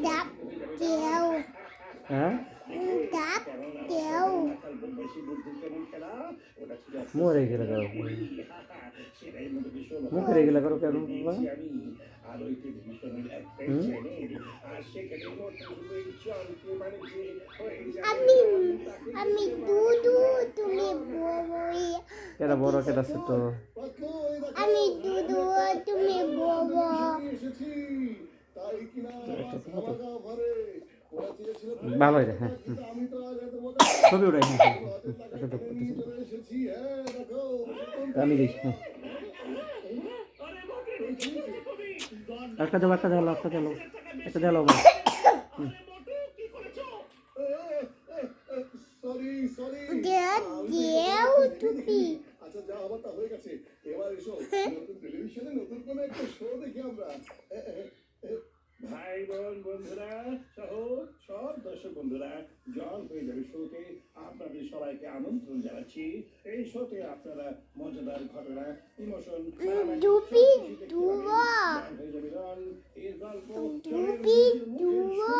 ডাব দেও হ্যাঁ ডাব দেও মোরে গেলে করো মুখে গেলে করো কেন বাবা আমি আমি দুধু তুমি বড়ই কেটা বড় কেটা ছোট আমি দুধু তুমি বড় ভালো রে হ্যাঁ ছবি উঠাই হ্যাঁ আমি দেখি হ্যাঁ একটা দেবো একটা দেখালো একটা দেখালো দেও তুমি আচ্ছা যা হবার তা হয়ে গেছে এবার এসো নতুন টেলিভিশনে নতুন কোন একটা শো দেখি আমরা ভাই বোন বন্ধুরা সহ সব দর্শক বন্ধুরা জল হয়ে যাবে শোতে আপনাদের সবাইকে আমন্ত্রণ জানাচ্ছি এই শোতে আপনারা মজাদার ঘটনা ইমোশন ডুবি ডুবা হয়ে যাবে এর গল্প ডুবি ডুবা